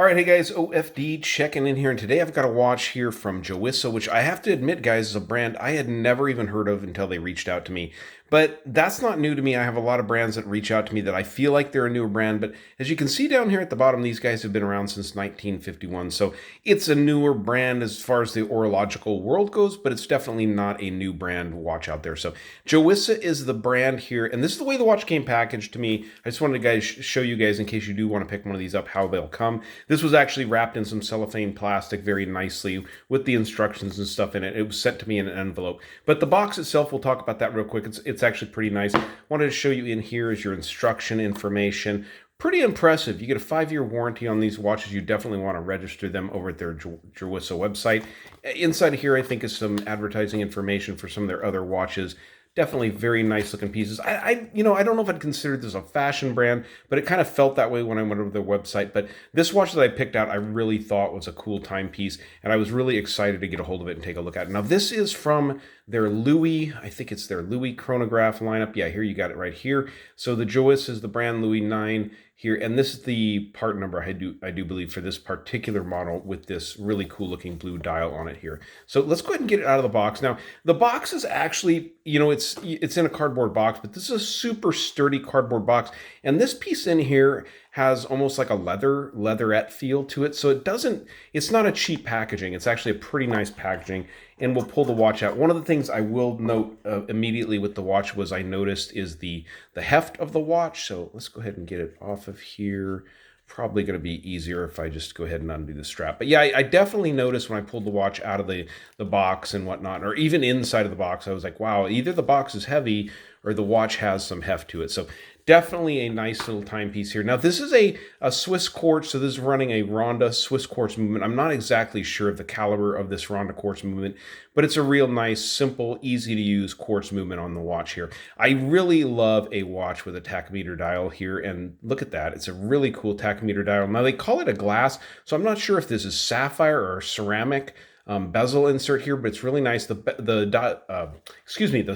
All right, hey guys, OFD checking in here, and today I've got a watch here from Jowissa, which I have to admit, guys, is a brand I had never even heard of until they reached out to me. But that's not new to me. I have a lot of brands that reach out to me that I feel like they're a newer brand, but as you can see down here at the bottom, these guys have been around since 1951, so it's a newer brand as far as the horological world goes, but it's definitely not a new brand watch out there. So Jowissa is the brand here, and this is the way the watch came packaged to me. I just wanted to show you guys, in case you do want to pick one of these up, how they'll come. This was actually wrapped in some cellophane plastic very nicely with the instructions and stuff in it. It was sent to me in an envelope. But the box itself, we'll talk about that real quick. It's actually pretty nice. Wanted to show you in here is your instruction information. Pretty impressive. You get a 5-year warranty on these watches. You definitely want to register them over at their Jowissa website. Inside of here, I think, is some advertising information for some of their other watches. Definitely very nice looking pieces. I don't know if I'd consider this a fashion brand, but it kind of felt that way when I went over their website. But this watch that I picked out, I really thought was a cool timepiece, and I was really excited to get a hold of it and take a look at it. Now, this is from their Lewy, I think it's their Lewy chronograph lineup. Yeah, here you got it right here. So the Jowissa is the brand Lewy 9 here, and this is the part number I do believe for this particular model with this really cool looking blue dial on it here. So let's go ahead and get it out of the box. Now, the box is actually, it's in a cardboard box, but this is a super sturdy cardboard box, and this piece in here has almost like a leatherette feel to it. So it's not a cheap packaging. It's actually a pretty nice packaging, and we'll pull the watch out. One of the things I will note immediately with the watch was I noticed is the heft of the watch. So let's go ahead and get it off of here. Probably going to be easier if I just go ahead and undo the strap. But yeah, I definitely noticed when I pulled the watch out of the box and whatnot, or even inside of the box, I was like, wow, either the box is heavy or the watch has some heft to it. So definitely a nice little timepiece here. Now, this is a Swiss quartz, so this is running a Ronda Swiss quartz movement. I'm not exactly sure of the caliber of this Ronda quartz movement, but it's a real nice, simple, easy-to-use quartz movement on the watch here. I really love a watch with a tachometer dial here, and look at that. It's a really cool tachometer dial. Now, they call it a glass, so I'm not sure if this is sapphire or ceramic bezel insert here, but it's really nice. The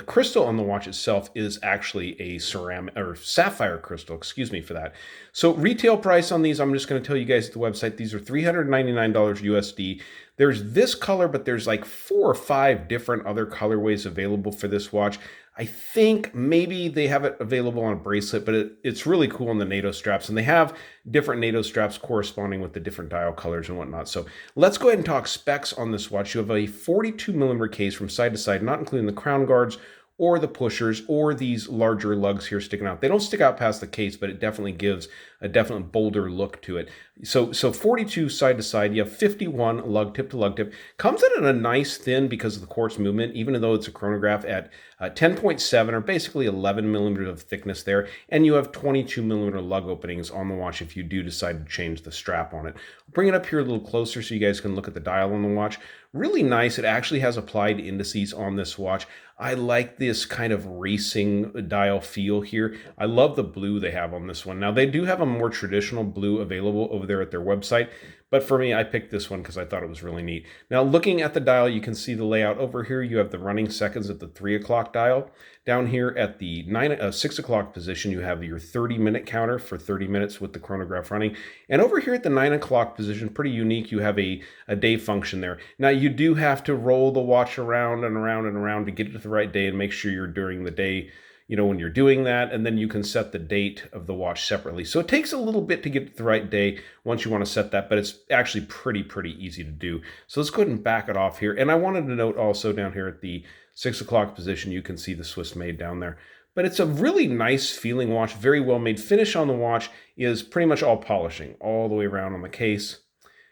crystal on the watch itself is actually a ceramic or sapphire crystal. Excuse me for that. So retail price on these, I'm just going to tell you guys at the website, these are $399 USD. There's this color, but there's like 4 or 5 different other colorways available for this watch. I think maybe they have it available on a bracelet, but it's really cool on the NATO straps, and they have different NATO straps corresponding with the different dial colors and whatnot. So let's go ahead and talk specs on this watch. You have a 42 millimeter case from side to side, not including the crown guards or the pushers or these larger lugs here sticking out. They don't stick out past the case, but it definitely gives a definite bolder look to it. So 42 side to side, you have 51 lug tip to lug tip. Comes in at a nice thin because of the quartz movement, even though it's a chronograph at 10.7 or basically 11 millimeters of thickness there. And you have 22 millimeter lug openings on the watch if you do decide to change the strap on it. I'll bring it up here a little closer so you guys can look at the dial on the watch. Really nice. It actually has applied indices on this watch. I like this kind of racing dial feel here. I love the blue they have on this one. Now, they do have a more traditional blue available over there at their website, but for me, I picked this one because I thought it was really neat. Now, looking at the dial, you can see the layout over here. You have the running seconds at the 3 o'clock dial. Down here at the 6 o'clock position, you have your 30-minute counter for 30 minutes with the chronograph running. And over here at the 9 o'clock position, pretty unique, you have a day function there. Now, you do have to roll the watch around and around and around to get it to the right day and make sure you're during the day, when you're doing that, and then you can set the date of the watch separately. So it takes a little bit to get to the right day once you want to set that, but it's actually pretty easy to do. So let's go ahead and back it off here. And I wanted to note also down here at the 6 o'clock position, you can see the Swiss made down there. But it's a really nice feeling watch, very well made. Finish on the watch is pretty much all polishing all the way around on the case.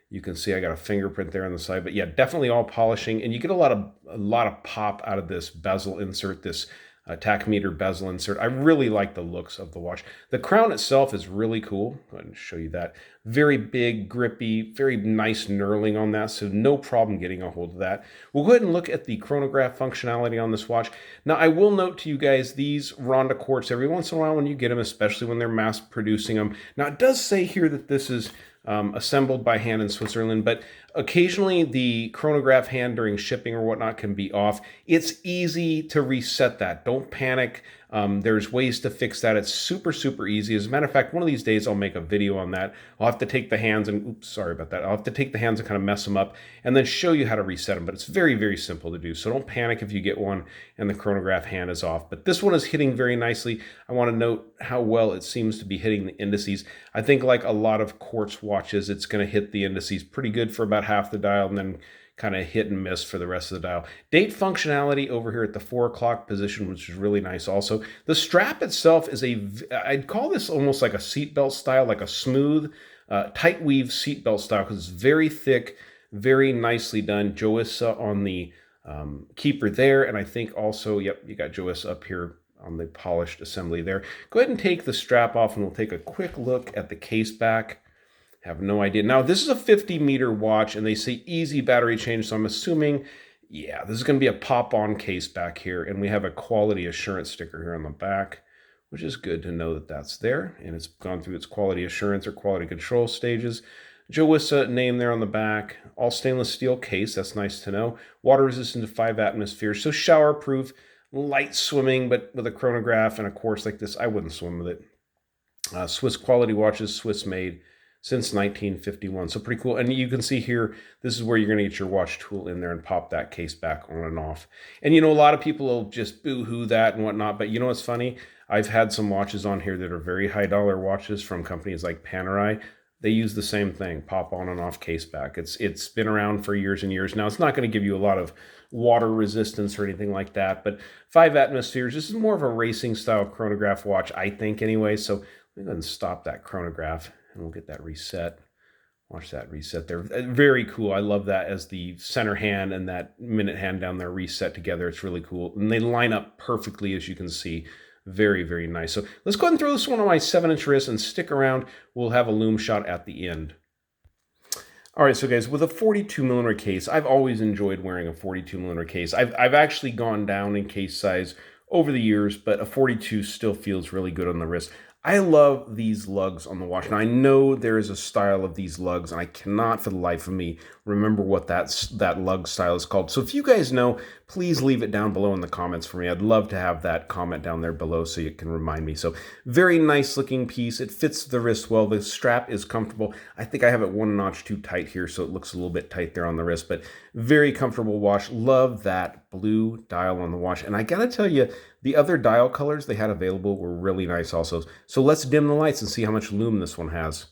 You can see I got a fingerprint there on the side, but yeah, definitely all polishing, and you get a lot of pop out of this bezel insert, this tachometer bezel insert. I really like the looks of the watch. The crown itself is really cool. Go ahead and show you that. Very big, grippy, very nice knurling on that, so no problem getting a hold of that. We'll go ahead and look at the chronograph functionality on this watch. Now, I will note to you guys, these Ronda quartz, every once in a while when you get them, especially when they're mass producing them. Now, it does say here that this is assembled by hand in Switzerland, but occasionally the chronograph hand during shipping or whatnot can be off. It's easy to reset that. Don't panic. There's ways to fix that. It's super, super easy. As a matter of fact, one of these days I'll make a video on that. I'll have to take the hands and, oops, sorry about that. I'll have to take the hands and kind of mess them up and then show you how to reset them. But it's very, very simple to do. So don't panic if you get one and the chronograph hand is off. But this one is hitting very nicely. I want to note how well it seems to be hitting the indices. I think like a lot of quartz watches, it's going to hit the indices pretty good for about half the dial and then kind of hit and miss for the rest of the dial. Date functionality over here at the 4 o'clock position, which is really nice also. The strap itself is I'd call this almost like a seatbelt style, like a smooth, tight weave seatbelt style, because it's very thick, very nicely done. Jowissa on the keeper there, and I think also, yep, you got Jowissa up here on the polished assembly there. Go ahead and take the strap off, and we'll take a quick look at the case back. Have no idea. Now, this is a 50-meter watch, and they say easy battery change, so I'm assuming, yeah, this is going to be a pop-on case back here, and we have a quality assurance sticker here on the back, which is good to know that that's there, and it's gone through its quality assurance or quality control stages. Jowissa name there on the back, all stainless steel case, that's nice to know. Water resistant to 5 atmospheres, so shower proof, light swimming, but with a chronograph and a course like this, I wouldn't swim with it. Swiss quality watches, Swiss made since 1951, so pretty cool. And you can see here, this is where you're gonna get your watch tool in there and pop that case back on and off. And you know, a lot of people will just boo-hoo that and whatnot, but you know what's funny? I've had some watches on here that are very high dollar watches from companies like Panerai. They use the same thing, pop on and off case back. It's been around for years and years. Now, it's not gonna give you a lot of water resistance or anything like that, but 5 atmospheres, this is more of a racing style chronograph watch, I think anyway. So let me go ahead and stop that chronograph and we'll get that reset. Watch that reset there. Very cool. I love that as the center hand and that minute hand down there reset together. It's really cool. And they line up perfectly, as you can see. Very, very nice. So let's go ahead and throw this one on my 7-inch wrist and stick around. We'll have a Lume shot at the end. All right, so guys, with a 42mm case, I've always enjoyed wearing a 42mm case. I've actually gone down in case size over the years, but a 42 still feels really good on the wrist. I love these lugs on the watch. Now, I know there is a style of these lugs, and I cannot for the life of me remember what that lug style is called. So if you guys know, please leave it down below in the comments for me. I'd love to have that comment down there below so you can remind me. So very nice looking piece. It fits the wrist well. The strap is comfortable. I think I have it 1 notch too tight here, so it looks a little bit tight there on the wrist, but very comfortable watch. Love that blue dial on the watch. And I gotta tell you, the other dial colors they had available were really nice also. So let's dim the lights and see how much lume this one has.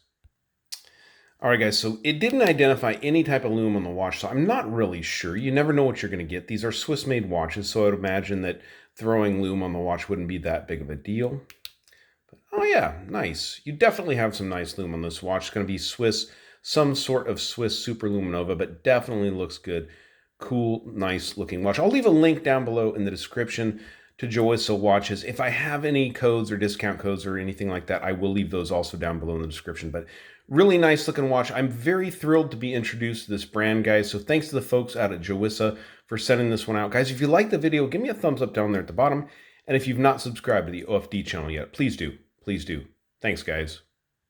All right, guys, so it didn't identify any type of lume on the watch, so I'm not really sure. You never know what you're going to get. These are Swiss-made watches, so I would imagine that throwing lume on the watch wouldn't be that big of a deal. But, oh, yeah, nice. You definitely have some nice lume on this watch. It's going to be Swiss, some sort of Swiss Super Luminova, but definitely looks good. Cool, nice-looking watch. I'll leave a link down below in the description to Jowissa watches. If I have any codes or discount codes or anything like that, I will leave those also down below in the description. But really nice looking watch. I'm very thrilled to be introduced to this brand, guys. So thanks to the folks out at Jowissa for sending this one out. Guys, if you like the video, give me a thumbs up down there at the bottom. And if you've not subscribed to the OFD channel yet, please do. Please do. Thanks, guys.